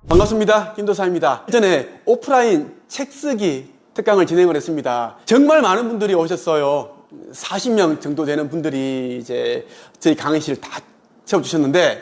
반갑습니다. 김도사입니다. 전에 오프라인 책 쓰기 특강을 진행을 했습니다. 정말 많은 분들이 오셨어요. 40명 정도 되는 분들이 이제 저희 강의실을 다 채워주셨는데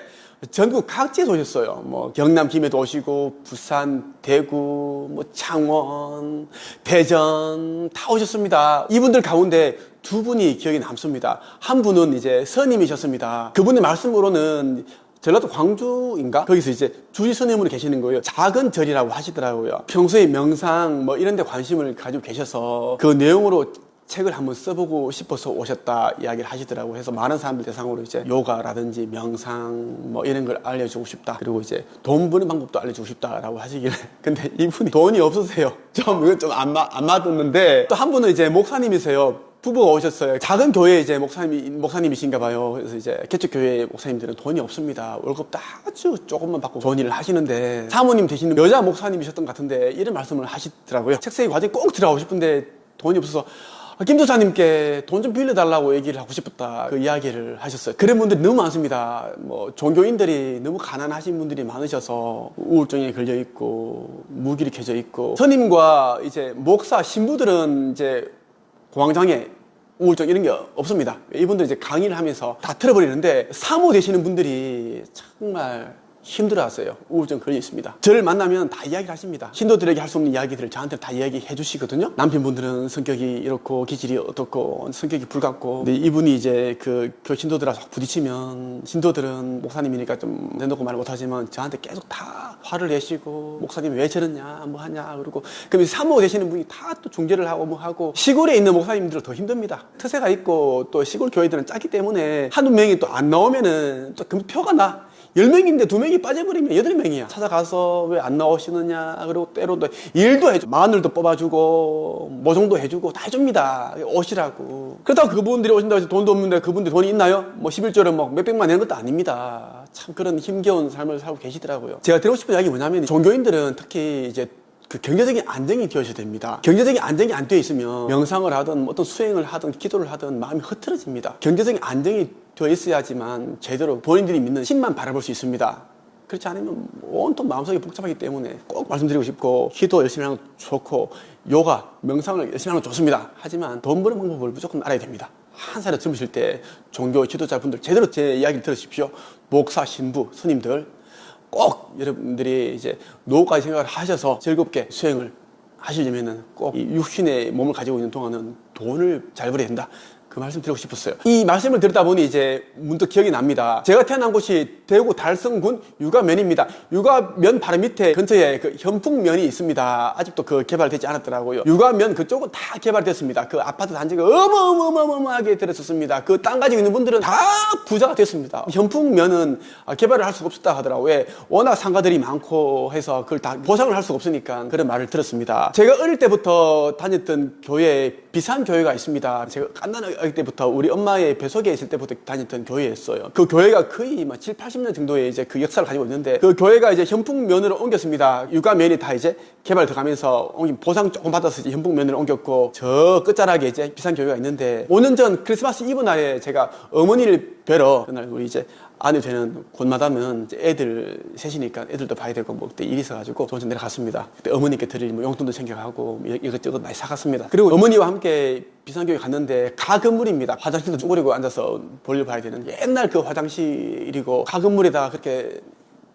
전국 각지에서 오셨어요. 뭐 경남 김해도 오시고 부산, 대구, 뭐 창원, 대전 다 오셨습니다. 이분들 가운데 두 분이 기억에 남습니다. 한 분은 이제 스님이셨습니다. 그분의 말씀으로는 전라도 광주인가? 거기서 이제 주지 스님으로 계시는 거예요. 작은 절이라고 하시더라고요. 평소에 명상 뭐 이런 데 관심을 가지고 계셔서 그 내용으로 책을 한번 써보고 싶어서 오셨다 이야기를 하시더라고요. 해서 많은 사람들 대상으로 이제 요가라든지 명상 뭐 이런 걸 알려주고 싶다. 그리고 이제 돈 버는 방법도 알려주고 싶다라고 하시길래 근데 이분이 돈이 없으세요. 이건 좀 안 맞았는데 또 한 분은 이제 목사님이세요. 부부가 오셨어요. 작은 교회 이제 목사님이신가 봐요. 그래서 이제 개척교회 목사님들은 돈이 없습니다. 월급도 아주 조금만 받고 좋은 일을 하시는데 사모님 되시는 여자 목사님이셨던 것 같은데 이런 말씀을 하시더라고요. 책 쓰기 과정에 꼭 들어가고 싶은데 돈이 없어서 김 도사님께 돈 좀 빌려달라고 얘기를 하고 싶었다. 그 이야기를 하셨어요. 그런 분들이 너무 많습니다. 뭐 종교인들이 너무 가난하신 분들이 많으셔서 우울증에 걸려 있고 무기력해져 켜져 있고 스님과 이제 목사 신부들은 이제 공황장애, 우울증 이런 게 없습니다. 이분들 이제 강의를 하면서 다 틀어버리는데 사모 되시는 분들이 정말 힘들어하세요. 우울증 걸려 있습니다. 저를 만나면 다 이야기를 하십니다. 신도들에게 할 수 없는 이야기들을 저한테 다 이야기해 주시거든요. 남편분들은 성격이 이렇고 기질이 어떻고 성격이 불같고 근데 이분이 이제 그 신도들하고 부딪히면 신도들은 목사님이니까 좀 내놓고 말 못하지만 저한테 계속 다 화를 내시고 목사님 왜 저러냐 뭐 하냐 그러고 그럼 사모 되시는 분이 다 또 중재를 하고 뭐 하고 시골에 있는 목사님들은 더 힘듭니다. 특세가 있고 또 시골 교회들은 작기 때문에 한두 명이 또 안 나오면은 또 표가 나 10명인데 2명이 빠져버리면 8명이야. 찾아가서 왜 안 나오시느냐. 그리고 때로도 일도 해줘. 마늘도 뽑아주고, 모종도 해주고, 다 해줍니다. 오시라고. 그렇다고 그분들이 오신다고 해서 돈도 없는데 그분들 돈이 있나요? 뭐 11조를 뭐 몇백만 내는 것도 아닙니다. 참 그런 힘겨운 삶을 살고 계시더라고요. 제가 드리고 싶은 이야기 뭐냐면 종교인들은 특히 이제 그 경제적인 안정이 되어야 됩니다. 경제적인 안정이 안 되어 있으면 명상을 하든 어떤 수행을 하든 기도를 하든 마음이 흐트러집니다. 경제적인 안정이 되어 있어야지만 제대로 본인들이 믿는 신만 바라볼 수 있습니다. 그렇지 않으면 온통 마음속이 복잡하기 때문에 꼭 말씀드리고 싶고 기도 열심히 하는 거 좋고 요가, 명상을 열심히 하는 거 좋습니다. 하지만 돈 버는 방법을 무조건 알아야 됩니다. 한 살에 젊으실 때 종교 지도자분들 제대로 제 이야기를 들으십시오. 목사, 신부, 스님들 꼭 여러분들이 이제 노후까지 생각을 하셔서 즐겁게 수행을 하시려면은 꼭 이 육신의 몸을 가지고 있는 동안은 돈을 잘 벌어야 된다. 그 말씀 드리고 싶었어요. 이 말씀을 들었다 보니 이제 문득 기억이 납니다. 제가 태어난 곳이 대구 달성군 육아면입니다. 육아면 바로 밑에 근처에 그 현풍면이 있습니다. 아직도 그 개발되지 않았더라고요. 육아면 그쪽은 다 개발됐습니다. 그 아파트 단지가 어마어마하게 들었었습니다. 그 땅 가지고 있는 분들은 다 부자가 됐습니다. 현풍면은 개발을 할 수가 없었다 하더라고요. 왜? 워낙 상가들이 많고 해서 그걸 다 보상을 할 수가 없으니까 그런 말을 들었습니다. 제가 어릴 때부터 다녔던 교회에 비싼 교회가 있습니다. 제가 갓난 어릴 때부터 우리 엄마의 뱃속에 있을 때부터 다녔던 교회였어요. 그 교회가 거의 막 7, 80년 정도의 이제 그 역사를 가지고 있는데 그 교회가 이제 현풍면으로 옮겼습니다. 육아면이 다 이제 개발 들어가면서 보상 조금 받아서 이제 현풍면으로 옮겼고 저 끝자락에 이제 비싼 교회가 있는데 5년 전 크리스마스 이브 날에 제가 어머니를 뵈러 그날 우리 이제 아내 되는 곳마다면 이제 애들 셋이니까 애들도 봐야 되고 뭐 그때 일이 있어가지고 저 혼자 내려갔습니다. 그때 어머니께 드릴 뭐 용돈도 챙겨가고 이것저것 많이 사갔습니다. 그리고 어머니와 함께 비상교회 갔는데 가건물입니다. 화장실도 쭈그리고 앉아서 볼일 봐야 되는 옛날 그 화장실이고 가건물에다가 그렇게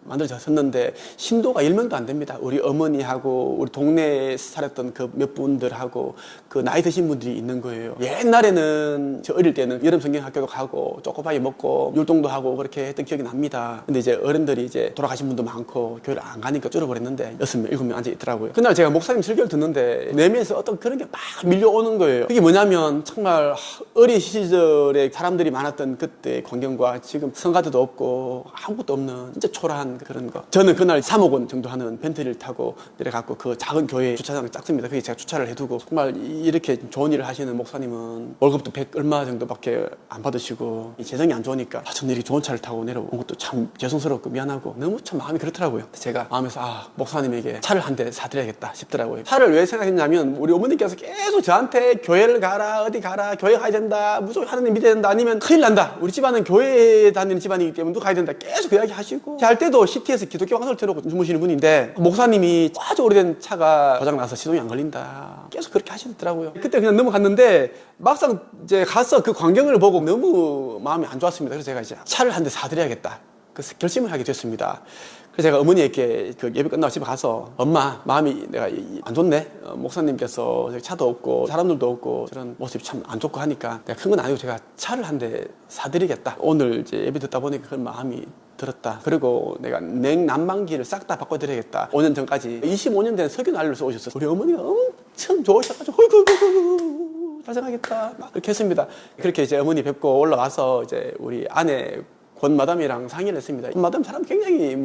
만들어졌었는데 신도가 10명도 안 됩니다. 우리 어머니하고 우리 동네에 살았던 그 몇 분들하고 그 나이 드신 분들이 있는 거예요. 옛날에는 저 어릴 때는 여름 성경 학교도 가고 쪼꼬바이 먹고 율동도 하고 그렇게 했던 기억이 납니다. 근데 이제 어른들이 이제 돌아가신 분도 많고 교회를 안 가니까 줄어버렸는데 6명, 7명 앉아 있더라고요. 그날 제가 목사님 설교를 듣는데 내면에서 어떤 그런 게 막 밀려오는 거예요. 그게 뭐냐면 정말 어린 시절에 사람들이 많았던 그때의 광경과 지금 성가대도 없고 아무것도 없는 진짜 초라한 듯한 그런 거. 저는 그날 3억 원 정도 하는 벤틀리를 타고 내려갔고 그 작은 교회 주차장을 짰습니다. 거기 제가 주차를 해두고 정말 이렇게 좋은 일을 하시는 목사님은 월급도 100 얼마 정도밖에 안 받으시고 재정이 안 좋으니까 저는 이렇게 좋은 차를 타고 내려온 것도 참 죄송스럽고 미안하고 너무 참 마음이 그렇더라고요. 제가 마음에서 목사님에게 차를 한 대 사드려야겠다 싶더라고요. 차를 왜 생각했냐면 우리 어머니께서 계속 저한테 교회를 가라 어디 가라 교회 가야 된다 무조건 하나님 믿어야 된다 아니면 큰일 난다 우리 집안은 교회에 다니는 집안이기 때문에 누가 가야 된다 계속 그 이야기 하시고 잘 때도 CT에서 기독교 강사를 틀어놓고 주무시는 분인데 목사님이 아주 오래된 차가 고장나서 시동이 안 걸린다 계속 그렇게 하시더라고요. 그때 그냥 넘어갔는데 막상 이제 가서 그 광경을 보고 너무 마음이 안 좋았습니다. 그래서 제가 이제 차를 한 대 사드려야겠다 그래서 결심을 하게 됐습니다. 그래서 제가 어머니에게 그 예배 끝나고 집에 가서 엄마 마음이 내가 안 좋네 목사님께서 차도 없고 사람들도 없고 저런 모습이 참 안 좋고 하니까 내가 큰 건 아니고 제가 차를 한 대 사드리겠다. 오늘 이제 예배 듣다 보니까 그런 마음이 들었다. 그리고 내가 냉난방기를 싹 다 바꿔드려야겠다. 5년 전까지 25년 된 석유 난로를 쏘셨어요. 우리 어머니가 엄청 좋으셔가지고 헐 달성하겠다 막 그렇게 했습니다. 그렇게 이제 어머니 뵙고 올라와서 이제 우리 아내 권마담이랑 상의를 했습니다. 권마담 사람 굉장히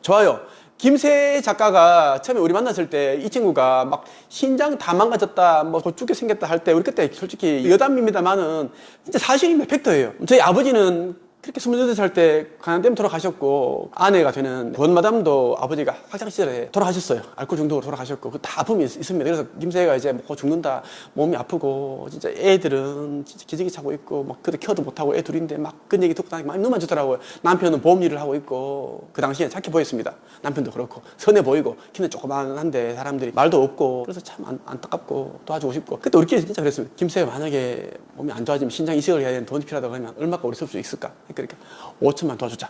좋아요. 김세 작가가 처음에 우리 만났을 때 이 친구가 막 신장 다 망가졌다, 죽게 생겼다 할 때 우리 그때 솔직히 여담입니다만은 진짜 사실입니다. 팩트예요. 저희 아버지는 그렇게 28살 때 간암 때문에 돌아가셨고 아내가 되는 권마담도 아버지가 학창시절에 돌아가셨어요. 알코올 중독으로 돌아가셨고 그 다 아픔이 있습니다. 그래서 김세가 이제 죽는다 몸이 아프고 진짜 애들은 진짜 기저귀 차고 있고 그때 키워도 못하고 애 둘인데 그 얘기 듣고 나니까 많이 너무 안 좋더라고요. 남편은 보험 일을 하고 있고 그 당시에 착해 보였습니다. 남편도 그렇고 선해 보이고 키는 조그만한데 사람들이 말도 없고 그래서 참 안타깝고 도와주고 싶고 그때 우리끼리 진짜 그랬습니다. 김세가 만약에 몸이 안 좋아지면 신장 이식을 해야 되는 돈이 필요하다고 하면 얼마까 우리 쓸 수 있을까? 그러니까 5천만 도와주자.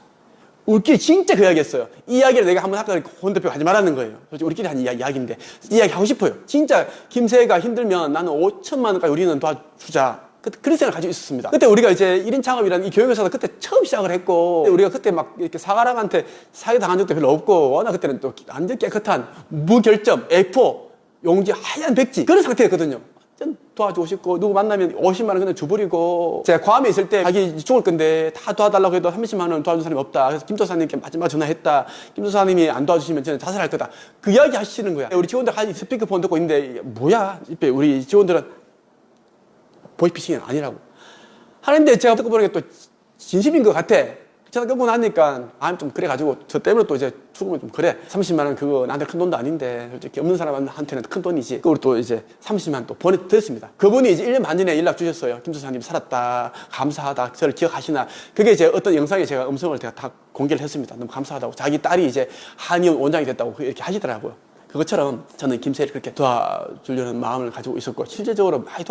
우리끼리 진짜 그 이야기 했어요. 이 이야기를 내가 한번 할까 혼 대표 하지 말라는 거예요. 솔직히 우리끼리 한 이야기인데 이 이야기 하고 싶어요. 진짜 김세가 힘들면 나는 5천만 원까지 우리는 도와주자. 그런 생각을 가지고 있었습니다. 그때 우리가 이제 1인 창업이라는 이 교육회사도 그때 처음 시작을 했고 우리가 그때 막 이렇게 사가람한테 사기당한 적도 별로 없고 워낙 그때는 또 완전 깨끗한 무결점 A4 용지 하얀 백지 그런 상태였거든요. 도와주고 싶고 누구 만나면 50만 원 그냥 줘버리고 제가 괌에 있을 때 자기 죽을 건데 다 도와달라고 해도 30만 원 도와준 사람이 없다. 그래서 김 도사님께 마지막 전화했다. 김 도사님이 안 도와주시면 저는 자살할 거다. 그 이야기 하시는 거야. 우리 직원들 같이 스피커폰 듣고 있는데 뭐야? 우리 직원들은 보이스피싱이 아니라고 하는데 제가 듣고 보니까 또 진심인 것 같아. 전화 끊고 나니까 마음이 좀 그래가지고 저 때문에 또 이제 죽으면 좀 그래. 30만 원 그거 나한테 큰 돈도 아닌데 솔직히 없는 사람한테는 큰 돈이지. 그걸 또 이제 30만 원 또 보내드렸습니다. 그분이 이제 1년 반 전에 연락 주셨어요. 김 조사님 살았다. 감사하다. 저를 기억하시나. 그게 이제 어떤 영상에 제가 음성을 다 공개를 했습니다. 너무 감사하다고. 자기 딸이 이제 한의원 원장이 됐다고 이렇게 하시더라고요. 그것처럼 저는 김세를 그렇게 도와주려는 마음을 가지고 있었고 실제적으로 많이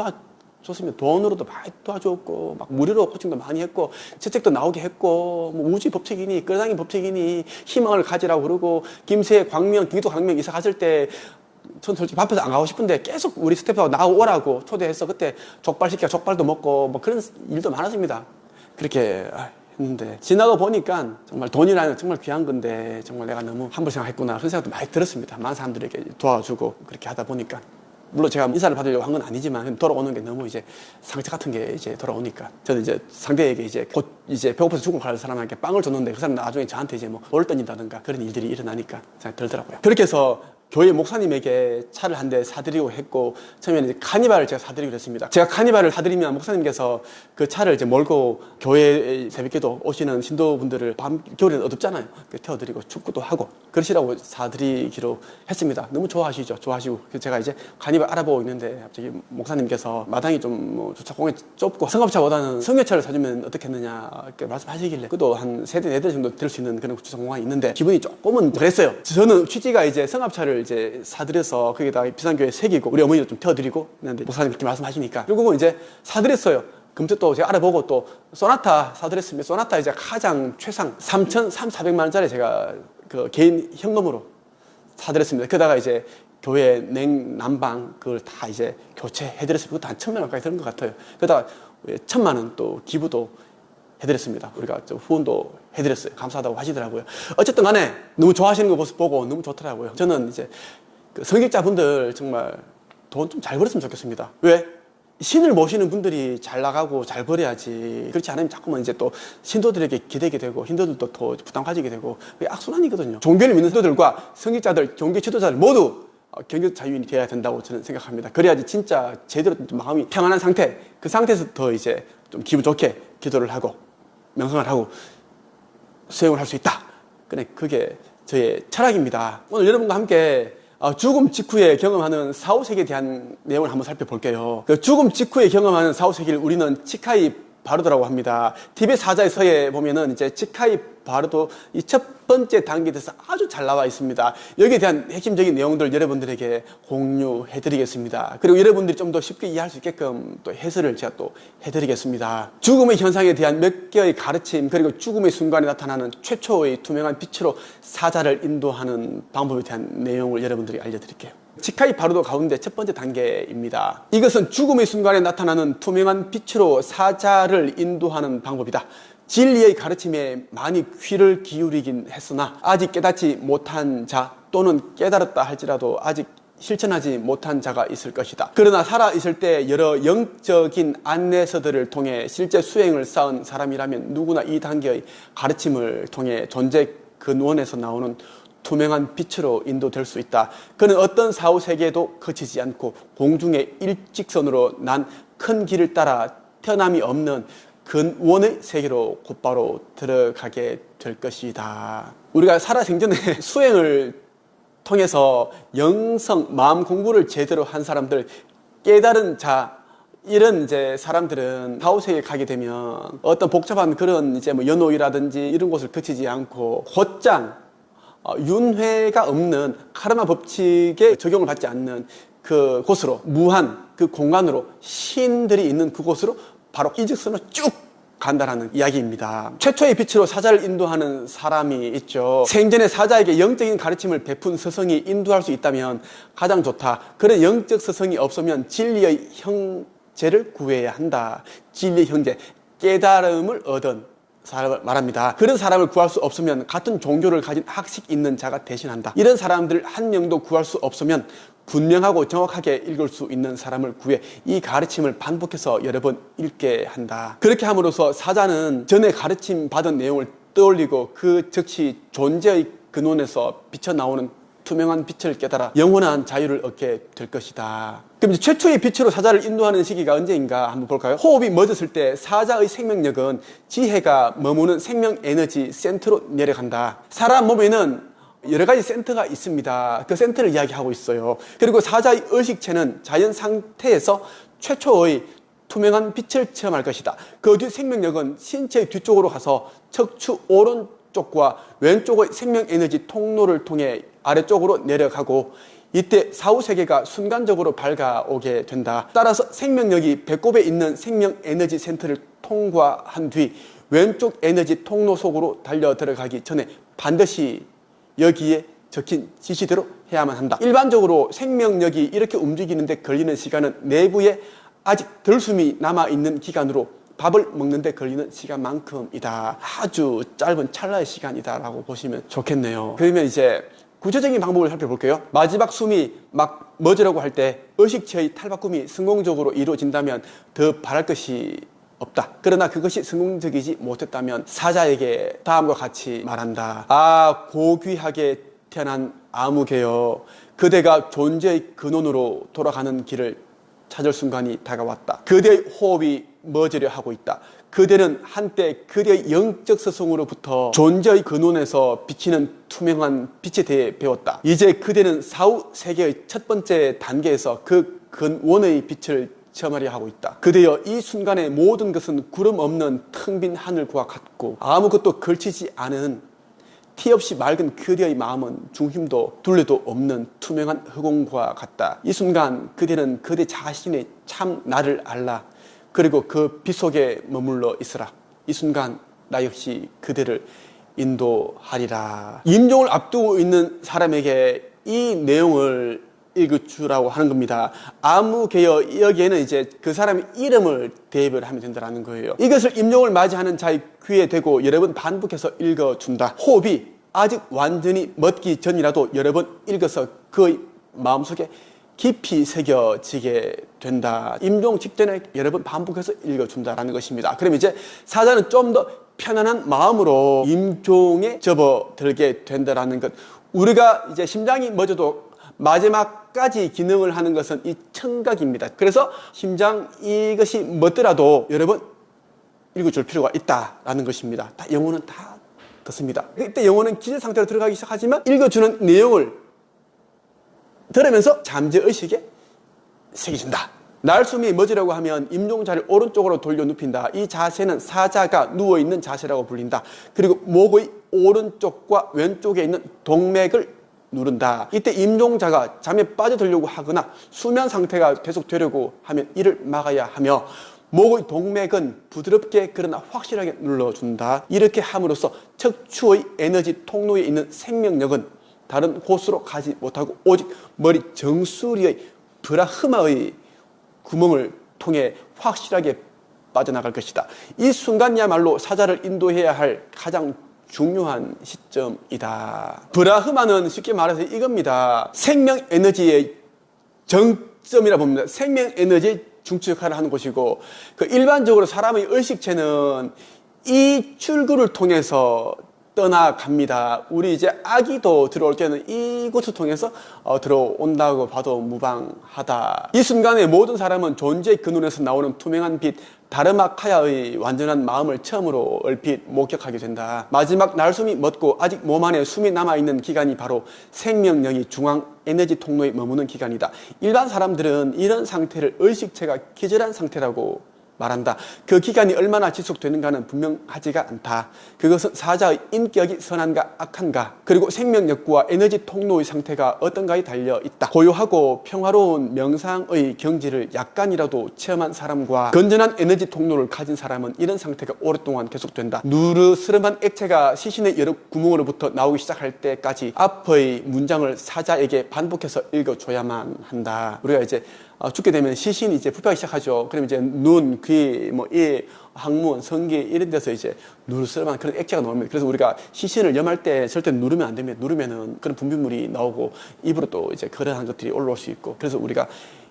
좋습니다. 돈으로도 많이 도와줬고 무료로 코칭도 많이 했고 채책도 나오게 했고 우주의 법칙이니 끌당의 법칙이니 희망을 가지라고 그러고 김세 광명 경기도 광명 이사 갔을 때 전 솔직히 밥에서 안 가고 싶은데 계속 우리 스태프하고 나오라고 초대해서 그때 족발 시켜 족발도 먹고 그런 일도 많았습니다. 그렇게 했는데 지나고 보니까 정말 돈이라는 정말 귀한 건데 정말 내가 너무 함부로 생각했구나 그런 생각도 많이 들었습니다. 많은 사람들에게 도와주고 그렇게 하다 보니까 물론 제가 인사를 받으려고 한 건 아니지만 돌아오는 게 너무 이제 상처 같은 게 이제 돌아오니까 저는 이제 상대에게 이제 곧 이제 배고파서 죽고 갈 사람에게 빵을 줬는데 그 사람 나중에 저한테 이제 돌을 던진다든가 그런 일들이 일어나니까 생각이 들더라고요. 그렇게 해서 교회 목사님에게 차를 한 대 사드리고 했고 처음에는 이제 카니발을 제가 사드리기로 했습니다. 제가 카니발을 사드리면 목사님께서 그 차를 이제 몰고 교회 새벽기도 오시는 신도분들을 밤 겨울에는 어둡잖아요. 태워드리고 춥기도 하고 그러시라고 사드리기로 했습니다. 너무 좋아하시죠. 좋아하시고 그래서 제가 이제 카니발 알아보고 있는데 갑자기 목사님께서 마당이 좀 주차 공간이 좁고 승합차보다는 승용차를 사주면 어떻겠느냐 이렇게 말씀하시길래 그도 한 3대 4대 정도 될 수 있는 그런 주차 공간이 있는데 기분이 조금은 그랬어요. 저는 취지가 이제 승합차를 이제 사드려서 거기다 비싼 교회 새기고 우리 어머니도 좀 태워드리고 했는데 목사님 그렇게 말씀하시니까 결국은 이제 사드렸어요. 금세 또 제가 알아보고 또 소나타 사드렸습니다. 소나타 이제 가장 최상 3,400만 원짜리 제가 그 개인 현금으로 사드렸습니다. 그러다가 이제 교회 냉난방 그걸 다 이제 교체해드렸습니다. 그것도 한 1,000만 원까지 드는 것 같아요. 그러다가 1,000만 원 또 기부도 해드렸습니다. 우리가 후원도 해드렸어요. 감사하다고 하시더라고요. 어쨌든 간에 너무 좋아하시는 거 모습 보고 너무 좋더라고요. 저는 이제 그 성직자분들 정말 돈 좀 잘 벌었으면 좋겠습니다. 왜? 신을 모시는 분들이 잘 나가고 잘 벌어야지. 그렇지 않으면 자꾸만 이제 또 신도들에게 기대게 되고 신도들도 더 부담 가지게 되고 그게 악순환이거든요. 종교를 믿는 신도들과 성직자들, 종교 지도자들 모두 경제적 자유인이 되어야 된다고 저는 생각합니다. 그래야지 진짜 제대로 마음이 평안한 상태, 그 상태에서 더 이제 좀 기분 좋게 기도를 하고 명상을 하고 수행을 할 수 있다. 그게 저의 철학입니다. 오늘 여러분과 함께 죽음 직후에 경험하는 사후세계에 대한 내용을 한번 살펴볼게요. 그 죽음 직후에 경험하는 사후세계를 우리는 치카이 바르도라고 합니다. 티베트 사자의 서에 보면은 이제 치카이 바르도 이 첫 번째 단계에 대해서 아주 잘 나와 있습니다. 여기에 대한 핵심적인 내용들 여러분들에게 공유해 드리겠습니다. 그리고 여러분들이 좀 더 쉽게 이해할 수 있게끔 또 해설을 제가 또 해드리겠습니다. 죽음의 현상에 대한 몇 개의 가르침, 그리고 죽음의 순간에 나타나는 최초의 투명한 빛으로 사자를 인도하는 방법에 대한 내용을 여러분들이 알려드릴게요. 치카이 바르도 가운데 첫 번째 단계입니다. 이것은 죽음의 순간에 나타나는 투명한 빛으로 사자를 인도하는 방법이다. 진리의 가르침에 많이 귀를 기울이긴 했으나 아직 깨닫지 못한 자 또는 깨달았다 할지라도 아직 실천하지 못한 자가 있을 것이다. 그러나 살아있을 때 여러 영적인 안내서들을 통해 실제 수행을 쌓은 사람이라면 누구나 이 단계의 가르침을 통해 존재 근원에서 나오는 투명한 빛으로 인도될 수 있다. 그는 어떤 사후세계에도 거치지 않고 공중의 일직선으로 난 큰 길을 따라 태어남이 없는 근원의 세계로 곧바로 들어가게 될 것이다. 우리가 살아생전에 수행을 통해서 영성, 마음 공부를 제대로 한 사람들, 깨달은 자, 이런 이제 사람들은 사후세계에 가게 되면 어떤 복잡한 그런 이제 뭐 연옥이라든지 이런 곳을 거치지 않고 곧장 윤회가 없는 카르마 법칙에 적용을 받지 않는 그 곳으로, 무한 그 공간으로, 신들이 있는 그곳으로 바로 이직선으로 쭉 간다라는 이야기입니다. 최초의 빛으로 사자를 인도하는 사람이 있죠. 생전에 사자에게 영적인 가르침을 베푼 스승이 인도할 수 있다면 가장 좋다. 그런 영적 스승이 없으면 진리의 형제를 구해야 한다. 진리의 형제, 깨달음을 얻은 사람을 말합니다. 그런 사람을 구할 수 없으면 같은 종교를 가진 학식 있는 자가 대신한다. 이런 사람들 한 명도 구할 수 없으면 분명하고 정확하게 읽을 수 있는 사람을 구해 이 가르침을 반복해서 여러 번 읽게 한다. 그렇게 함으로써 사자는 전에 가르침 받은 내용을 떠올리고 그 즉시 존재의 근원에서 비쳐나오는 투명한 빛을 깨달아 영원한 자유를 얻게 될 것이다. 그럼 이제 최초의 빛으로 사자를 인도하는 시기가 언제인가 한번 볼까요? 호흡이 멎었을 때 사자의 생명력은 지혜가 머무는 생명 에너지 센터로 내려간다. 사람 몸에는 여러 가지 센터가 있습니다. 그 센터를 이야기하고 있어요. 그리고 사자의 의식체는 자연 상태에서 최초의 투명한 빛을 체험할 것이다. 그 뒤 생명력은 신체의 뒤쪽으로 가서 척추 오른쪽과 왼쪽의 생명 에너지 통로를 통해 아래쪽으로 내려가고 이때 사후세계가 순간적으로 밝아오게 된다. 따라서 생명력이 배꼽에 있는 생명 에너지 센터를 통과한 뒤 왼쪽 에너지 통로 속으로 달려 들어가기 전에 반드시 여기에 적힌 지시대로 해야만 한다. 일반적으로 생명력이 이렇게 움직이는데 걸리는 시간은 내부에 아직 덜숨이 남아있는 기간으로 밥을 먹는데 걸리는 시간만큼이다. 아주 짧은 찰나의 시간이다라고 보시면 좋겠네요. 그러면 이제 구체적인 방법을 살펴볼게요. 마지막 숨이 막 멎으려고 할 때 의식체의 탈바꿈이 성공적으로 이루어진다면 더 바랄 것이 없다. 그러나 그것이 성공적이지 못했다면 사자에게 다음과 같이 말한다. 아, 고귀하게 태어난 아무개여, 그대가 존재의 근원으로 돌아가는 길을 찾을 순간이 다가왔다. 그대의 호흡이 멎으려 하고 있다. 그대는 한때 그대의 영적 스승으로부터 존재의 근원에서 비치는 투명한 빛에 대해 배웠다. 이제 그대는 사후 세계의 첫 번째 단계에서 그 근원의 빛을 체험하려 하고 있다. 그대여, 이 순간의 모든 것은 구름 없는 텅 빈 하늘과 같고 아무것도 걸치지 않은 티 없이 맑은 그대의 마음은 중심도 둘레도 없는 투명한 흑공과 같다. 이 순간 그대는 그대 자신의 참 나를 알라. 그리고 그 빛 속에 머물러 있으라. 이 순간 나 역시 그대를 인도하리라. 임종을 앞두고 있는 사람에게 이 내용을 읽어주라고 하는 겁니다. 아무개여, 여기에는 이제 그 사람의 이름을 대입을 하면 된다는 거예요. 이것을 임종을 맞이하는 자의 귀에 대고 여러 번 반복해서 읽어준다. 호흡이 아직 완전히 멎기 전이라도 여러 번 읽어서 그의 마음속에 깊이 새겨지게 된다. 임종 직전에 여러 번 반복해서 읽어준다라는 것입니다. 그럼 이제 사자는 좀 더 편안한 마음으로 임종에 접어들게 된다라는 것. 우리가 이제 심장이 멎어도 마지막까지 기능을 하는 것은 이 청각입니다. 그래서 심장 이것이 멎더라도 여러 번 읽어줄 필요가 있다라는 것입니다. 다 영혼은 다 그렇습니다. 이때 영혼은 기절 상태로 들어가기 시작하지만 읽어주는 내용을 들으면서 잠재의식에 새겨진다. 날숨이 멎으라고 하면 임종자를 오른쪽으로 돌려 눕힌다. 이 자세는 사자가 누워있는 자세라고 불린다. 그리고 목의 오른쪽과 왼쪽에 있는 동맥을 누른다. 이때 임종자가 잠에 빠져들려고 하거나 수면 상태가 계속되려고 하면 이를 막아야 하며 목의 동맥은 부드럽게 그러나 확실하게 눌러준다. 이렇게 함으로써 척추의 에너지 통로에 있는 생명력은 다른 곳으로 가지 못하고 오직 머리 정수리의 브라흐마의 구멍을 통해 확실하게 빠져나갈 것이다. 이 순간이야말로 사자를 인도해야 할 가장 중요한 시점이다. 브라흐마는 쉽게 말해서 이겁니다. 생명 에너지의 정점이라 봅니다. 생명 에너지의 중추 역할을 하는 곳이고, 일반적으로 사람의 의식체는 이 출구를 통해서 떠나갑니다. 우리 이제 아기도 들어올 때는 이곳을 통해서 들어온다고 봐도 무방하다. 이 순간에 모든 사람은 존재의 근원에서 나오는 투명한 빛, 다르마카야의 완전한 마음을 처음으로 얼핏 목격하게 된다. 마지막 날숨이 멎고 아직 몸 안에 숨이 남아있는 기간이 바로 생명력이 중앙 에너지 통로에 머무는 기간이다. 일반 사람들은 이런 상태를 의식체가 기절한 상태라고 말한다. 그 기간이 얼마나 지속되는가는 분명하지가 않다. 그것은 사자의 인격이 선한가 악한가, 그리고 생명력과 에너지 통로의 상태가 어떤가에 달려 있다. 고요하고 평화로운 명상의 경지를 약간이라도 체험한 사람과 건전한 에너지 통로를 가진 사람은 이런 상태가 오랫동안 계속된다. 누르스름한 액체가 시신의 여러 구멍으로부터 나오기 시작할 때까지 앞의 문장을 사자에게 반복해서 읽어줘야만 한다. 우리가 이제 죽게 되면 시신이 이제 부패하기 시작하죠. 그럼 이제 눈, 귀, 이 항문, 성기 이런 데서 이제 누르스름한 그런 액체가 나옵니다. 그래서 우리가 시신을 염할 때 절대 누르면 안 됩니다. 누르면은 그런 분비물이 나오고 입으로 또 이제 그러한 것들이 올라올 수 있고, 그래서 우리가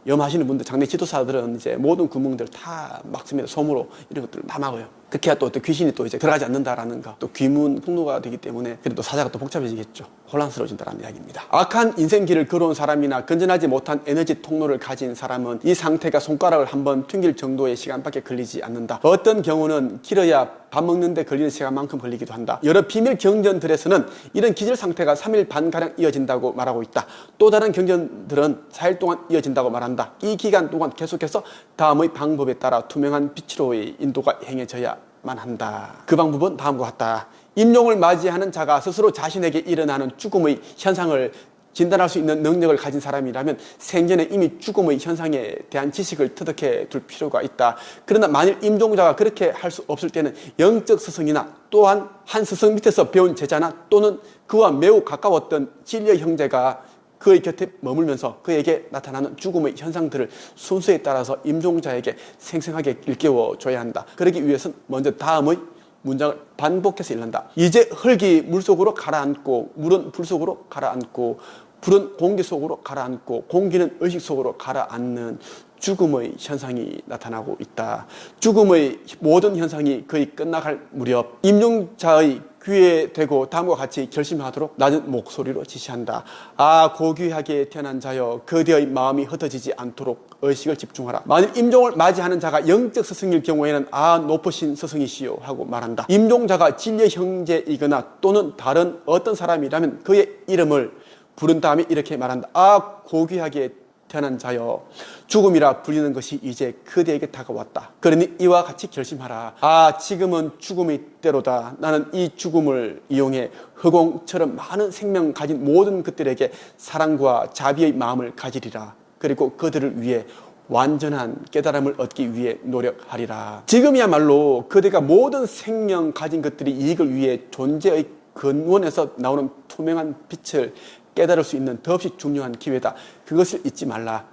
염하시는 분들, 장례 지도사들은 이제 모든 구멍들 다 막습니다. 솜으로 이런 것들을 다 막아요. 그렇게 해야 또 귀신이 또 이제 들어가지 않는다라는 거, 또 귀문 통로가 되기 때문에 그래도 사자가 또 복잡해지겠죠. 혼란스러워진다는 이야기입니다. 악한 인생길을 걸어온 사람이나 건전하지 못한 에너지 통로를 가진 사람은 이 상태가 손가락을 한번 튕길 정도의 시간밖에 걸리지 않는다. 어떤 경우는 길어야 밥 먹는데 걸리는 시간만큼 걸리기도 한다. 여러 비밀 경전들에서는 이런 기절 상태가 3일 반가량 이어진다고 말하고 있다. 또 다른 경전들은 4일 동안 이어진다고 말한다. 이 기간 동안 계속해서 다음의 방법에 따라 투명한 빛으로의 인도가 행해져야만 한다. 그 방법은 다음과 같다. 임종을 맞이하는 자가 스스로 자신에게 일어나는 죽음의 현상을 진단할 수 있는 능력을 가진 사람이라면 생전에 이미 죽음의 현상에 대한 지식을 터득해 둘 필요가 있다. 그러나 만일 임종자가 그렇게 할 수 없을 때는 영적 스승이나 또한 한 스승 밑에서 배운 제자나 또는 그와 매우 가까웠던 진리의 형제가 그의 곁에 머물면서 그에게 나타나는 죽음의 현상들을 순서에 따라서 임종자에게 생생하게 일깨워줘야 한다. 그러기 위해서는 먼저 다음의 문장을 반복해서 읽는다. 이제 흙이 물속으로 가라앉고 물은 불 속으로 가라앉고 불은 공기 속으로 가라앉고 공기는 의식 속으로 가라앉는 죽음의 현상이 나타나고 있다. 죽음의 모든 현상이 거의 끝나갈 무렵 임종자의 귀에 대고 다음과 같이 결심하도록 낮은 목소리로 지시한다. 아, 고귀하게 태어난 자여, 그대의 마음이 흩어지지 않도록 의식을 집중하라. 만일 임종을 맞이하는 자가 영적 스승일 경우에는 아, 높으신 스승이시여 하고 말한다. 임종자가 진리의 형제이거나 또는 다른 어떤 사람이라면 그의 이름을 부른 다음에 이렇게 말한다. 아, 고귀하게 태어난 자여, 죽음이라 불리는 것이 이제 그대에게 다가왔다. 그러니 이와 같이 결심하라. 아, 지금은 죽음의 때로다. 나는 이 죽음을 이용해 허공처럼 많은 생명 가진 모든 것들에게 사랑과 자비의 마음을 가지리라. 그리고 그들을 위해 완전한 깨달음을 얻기 위해 노력하리라. 지금이야말로 그대가 모든 생명 가진 것들이 이익을 위해 존재의 근원에서 나오는 투명한 빛을 깨달을 수 있는 더없이 중요한 기회다. 그것을 잊지 말라.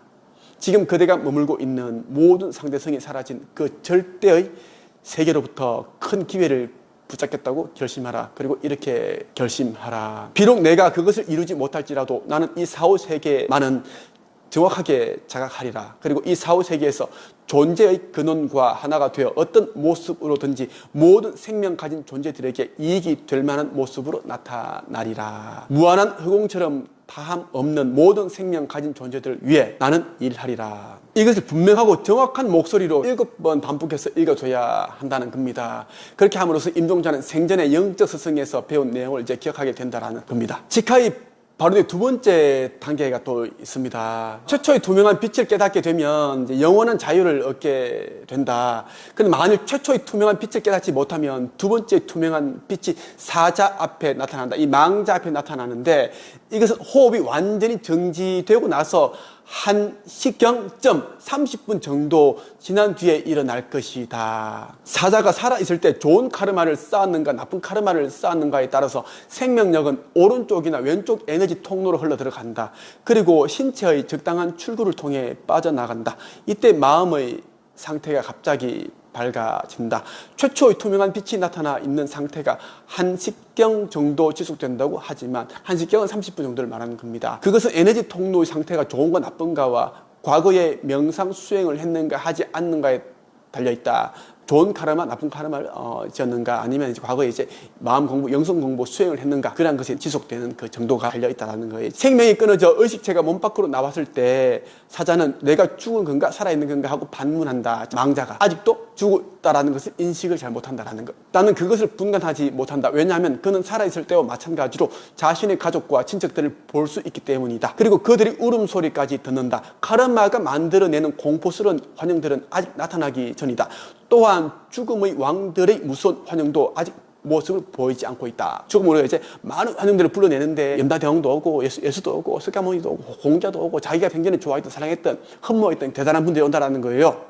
지금 그대가 머물고 있는 모든 상대성이 사라진 그 절대의 세계로부터 큰 기회를 붙잡겠다고 결심하라. 그리고 이렇게 결심하라. 비록 내가 그것을 이루지 못할지라도 나는 이 사후 세계에 많은 정확하게 자각하리라. 그리고 이 사후세계에서 존재의 근원과 하나가 되어 어떤 모습으로든지 모든 생명 가진 존재들에게 이익이 될 만한 모습으로 나타나리라. 무한한 흑공처럼 다함 없는 모든 생명 가진 존재들을 위해 나는 일하리라. 이것을 분명하고 정확한 목소리로 7번 반복해서 읽어줘야 한다는 겁니다. 그렇게 함으로써 임종자는 생전의 영적 스승에서 배운 내용을 이제 기억하게 된다는 겁니다. 직하의 바로 두 번째 단계가 또 있습니다. 최초의 투명한 빛을 깨닫게 되면 이제 영원한 자유를 얻게 된다. 그런데 만일 최초의 투명한 빛을 깨닫지 못하면 두 번째 투명한 빛이 사자 앞에 나타난다. 이 망자 앞에 나타나는데 이것은 호흡이 완전히 정지되고 나서 한 시경점 30분 정도 지난 뒤에 일어날 것이다. 사자가 살아있을 때 좋은 카르마를 쌓았는가 나쁜 카르마를 쌓았는가에 따라서 생명력은 오른쪽이나 왼쪽 에너지 통로로 흘러 들어간다. 그리고 신체의 적당한 출구를 통해 빠져나간다. 이때 마음의 상태가 갑자기 밝아진다. 최초의 투명한 빛이 나타나 있는 상태가 한시경 정도 지속된다고 하지만 한시경은 30분 정도를 말하는 겁니다. 그것은 에너지 통로의 상태가 좋은가 나쁜가와 과거에 명상 수행을 했는가 하지 않는가에 달려있다. 좋은 카르마, 나쁜 카르마를 지었는가 아니면 이제 과거에 이제 마음 공부, 영성 공부 수행을 했는가 그런 것이 지속되는 그 정도가 달려있다는 거예요. 생명이 끊어져 의식체가 몸 밖으로 나왔을 때 사자는 내가 죽은 건가 살아있는 건가 하고 반문한다. 망자가 아직도 죽었다라는 것을 인식을 잘 못한다라는 것. 나는 그것을 분간하지 못한다. 왜냐하면 그는 살아있을 때와 마찬가지로 자신의 가족과 친척들을 볼 수 있기 때문이다. 그리고 그들이 울음소리까지 듣는다. 카르마가 만들어내는 공포스러운 환영들은 아직 나타나기 전이다. 또한 죽음의 왕들의 무서운 환영도 아직 모습을 보이지 않고 있다. 죽음으로 이제 많은 환영들을 불러내는데 염라대왕도 오고 예수도 오고 석가모니도 오고 공자도 오고 자기가 굉장히 좋아했던 사랑했던 흠모했던 대단한 분들이 온다라는 거예요.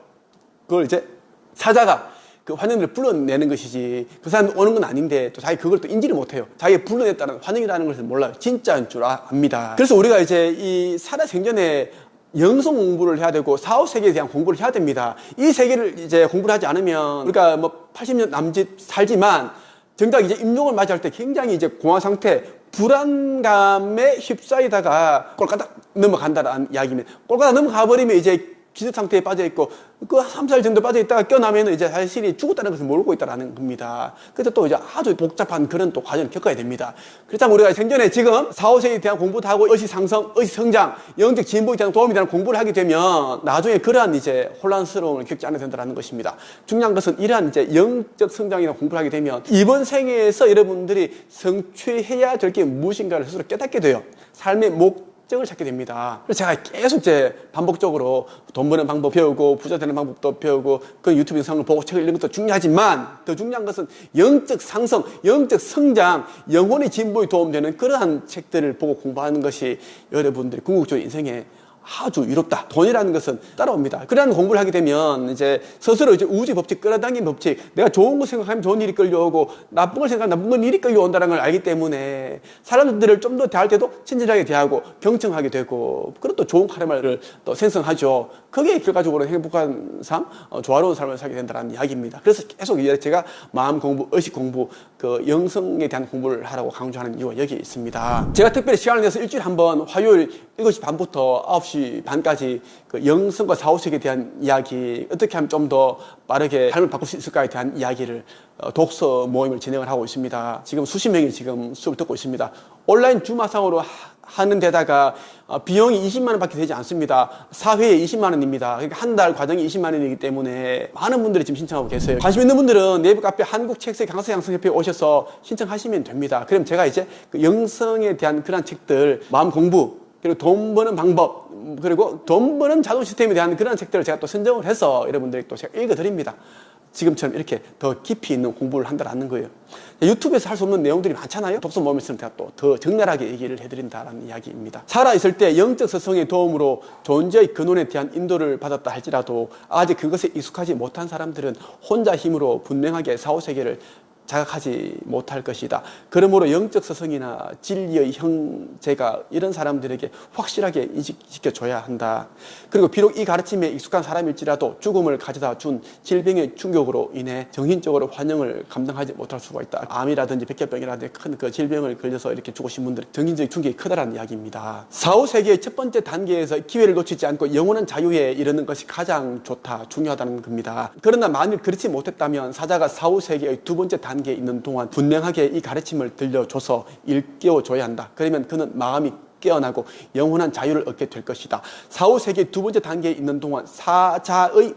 그걸 이제 사자가 그 환영들을 불러내는 것이지 그 사람이 오는 건 아닌데 또 자기 그걸 또 인지를 못해요. 자기가 불러냈다는 환영이라는 것을 몰라요. 진짜인 줄 압니다. 그래서 우리가 이제 이 살아생전에 영성 공부를 해야 되고 사후세계에 대한 공부를 해야 됩니다. 이 세계를 이제 공부를 하지 않으면 우리가 뭐 80년 남짓 살지만 정작 이제 임종을 맞이할 때 굉장히 이제 공황 상태, 불안감에 휩싸이다가 꼴까닥 넘어간다라는 이야기입니다. 꼴까닥 넘어가 버리면 이제 기습 상태에 빠져 있고 그 3살 정도 빠져 있다가 깨어나면 이제 사실이 죽었다는 것을 모르고 있다는 겁니다. 그래서 또 이제 아주 복잡한 그런 또 과정을 겪어야 됩니다. 그렇다면 우리가 생전에 지금 사후세계에 대한 공부도 하고 의식상성, 의식성장, 영적 진보에 대한 도움이 되는 공부를 하게 되면 나중에 그러한 이제 혼란스러움을 겪지 않아야 된다는 것입니다. 중요한 것은 이러한 이제 영적 성장이나 공부를 하게 되면 이번 생에서 여러분들이 성취해야 될 게 무엇인가를 스스로 깨닫게 돼요. 삶의 목적을 찾게 됩니다. 그래서 제가 계속 이제 반복적으로 돈 버는 방법 배우고 부자 되는 방법도 배우고 그 유튜브 영상을 보고 책을 읽는 것도 중요하지만 더 중요한 것은 영적 상성, 영적 성장, 영혼의 진보에 도움되는 그러한 책들을 보고 공부하는 것이 여러분들이 궁극적으로 인생에 아주 위롭다. 돈이라는 것은 따라옵니다. 그러한 공부를 하게 되면 이제 스스로 이제 우주 법칙, 끌어당긴 법칙, 내가 좋은 거 생각하면 좋은 일이 끌려오고 나쁜 걸 생각하면 나쁜 건 일이 끌려온다는 걸 알기 때문에 사람들을 좀 더 대할 때도 친절하게 대하고 경청하게 되고 그리고 또 좋은 카르마를 또 생성하죠. 그게 결과적으로 행복한 삶, 조화로운 삶을 살게 된다는 이야기입니다. 그래서 계속 제가 마음 공부, 의식 공부, 그 영성에 대한 공부를 하라고 강조하는 이유가 여기 있습니다. 제가 특별히 시간을 내서 일주일에 한 번 화요일 7시 반부터 9시 반까지 그 영성과 사후세계에 대한 이야기, 어떻게 하면 좀 더 빠르게 삶을 바꿀 수 있을까에 대한 이야기를 독서 모임을 진행을 하고 있습니다. 지금 수십 명이 지금 수업을 듣고 있습니다. 온라인 줌화상으로 하는 데다가 비용이 20만 원밖에 되지 않습니다. 4회에 20만 원입니다. 그러니까 한 달 과정이 20만 원이기 때문에 많은 분들이 지금 신청하고 계세요. 관심 있는 분들은 네이버 카페 한국책세 강서양성협회에 오셔서 신청하시면 됩니다. 그럼 제가 이제 그 영성에 대한 그런 책들, 마음 공부, 그리고 돈 버는 방법, 그리고 돈 버는 자동 시스템에 대한 그런 책들을 제가 또 선정을 해서 여러분들이 또 제가 읽어드립니다. 지금처럼 이렇게 더 깊이 있는 공부를 한다는 거예요. 유튜브에서 할 수 없는 내용들이 많잖아요. 독서 모임에 있으면 제가 또 더 적나라하게 얘기를 해드린다는 이야기입니다. 살아있을 때 영적 스승의 도움으로 존재의 근원에 대한 인도를 받았다 할지라도 아직 그것에 익숙하지 못한 사람들은 혼자 힘으로 분명하게 사후세계를 자각하지 못할 것이다. 그러므로 영적 서성이나 진리의 형제가 이런 사람들에게 확실하게 인식시켜줘야 한다. 그리고 비록 이 가르침에 익숙한 사람일지라도 죽음을 가져다 준 질병의 충격으로 인해 정신적으로 환영을 감당하지 못할 수가 있다. 암이라든지 백혈병이라든지 큰 그 질병을 걸려서 이렇게 죽으신 분들 정신적 충격이 크다라는 이야기입니다. 4, 5세기의 첫 번째 단계에서 기회를 놓치지 않고 영원한 자유에 이르는 것이 가장 좋다, 중요하다는 겁니다. 그러나 만일 그렇지 못했다면 사자가 4, 5세기의 두 번째 단계에 있는 동안 분명하게 이 가르침을 들려줘서 일깨워줘야 한다. 그러면 그는 마음이 깨어나고 영원한 자유를 얻게 될 것이다. 4, 5세기의 두 번째 단계에 있는 동안 사자의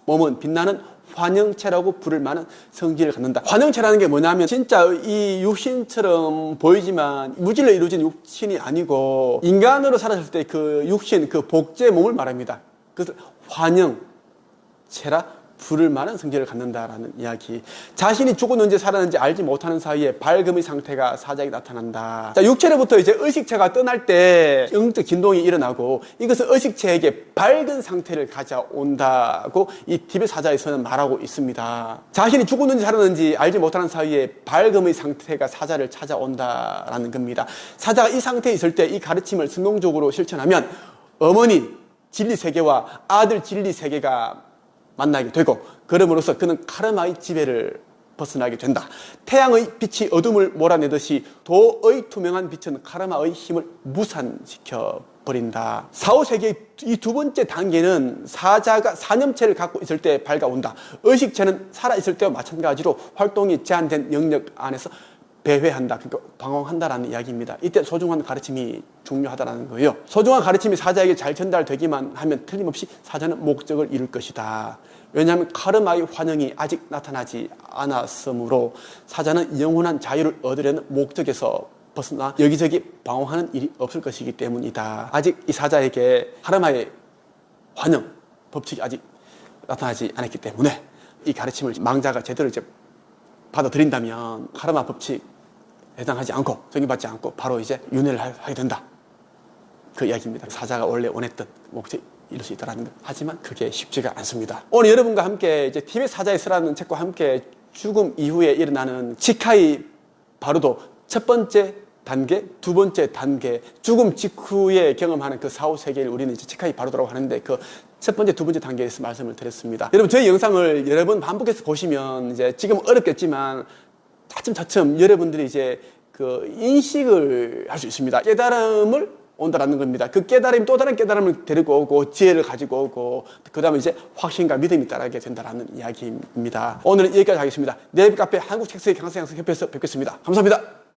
몸은 빛나는 환영체라고 부를 만한 성질을 갖는다. 환영체라는 게 뭐냐면 진짜 이 육신처럼 보이지만 물질로 이루어진 육신이 아니고 인간으로 살았을 때 그 육신, 그 복제 몸을 말합니다. 그래서 환영체라 부를 만한 성질을 갖는다라는 이야기. 자신이 죽었는지 살았는지 알지 못하는 사이에 밝음의 상태가 사자에게 나타난다. 자, 육체로부터 이제 의식체가 떠날 때 영적 진동이 일어나고 이것은 의식체에게 밝은 상태를 가져온다고 이 티벳 사자에서는 말하고 있습니다. 자신이 죽었는지 살았는지 알지 못하는 사이에 밝음의 상태가 사자를 찾아온다라는 겁니다. 사자가 이 상태에 있을 때 이 가르침을 성공적으로 실천하면 어머니 진리세계와 아들 진리세계가 만나게 되고 그럼으로써 그는 카르마의 지배를 벗어나게 된다. 태양의 빛이 어둠을 몰아내듯이 도의 투명한 빛은 카르마의 힘을 무산시켜 버린다. 4, 5세기의 이 두 번째 단계는 사자가 사념체를 갖고 있을 때 밝아온다. 의식체는 살아있을 때와 마찬가지로 활동이 제한된 영역 안에서 배회한다. 그러니까 방황한다라는 이야기입니다. 이때 소중한 가르침이 중요하다는 거예요. 소중한 가르침이 사자에게 잘 전달되기만 하면 틀림없이 사자는 목적을 이룰 것이다. 왜냐하면 카르마의 환영이 아직 나타나지 않았으므로 사자는 영원한 자유를 얻으려는 목적에서 벗어나 여기저기 방황하는 일이 없을 것이기 때문이다. 아직 이 사자에게 카르마의 환영 법칙이 아직 나타나지 않았기 때문에 이 가르침을 망자가 제대로 이제 받아들인다면 카르마 법칙 해당하지 않고 정의받지 않고 바로 이제 윤회를 하게 된다. 그 이야기입니다. 사자가 원래 원했던 목적 이룰 수 있다는 것. 하지만 그게 쉽지가 않습니다. 오늘 여러분과 함께 이제 티벳 사자의 서라는 책과 함께 죽음 이후에 일어나는 치카이 바루도 첫 번째 단계, 두 번째 단계, 죽음 직후에 경험하는 그 4, 5세계를 우리는 이제 치카이 바루도라고 하는데 그 첫 번째, 두 번째 단계에서 말씀을 드렸습니다. 여러분 저희 영상을 여러 번 반복해서 보시면 이제 지금 어렵겠지만 차츰차츰 여러분들이 이제 그 인식을 할 수 있습니다. 깨달음을 온다라는 겁니다. 그 깨달음이 또 다른 깨달음을 데리고 오고 지혜를 가지고 오고 그 다음에 이제 확신과 믿음이 따르게 된다는 이야기입니다. 오늘은 여기까지 하겠습니다. 네이버 카페 한국책쓰기 강사양성협회에서 뵙겠습니다. 감사합니다.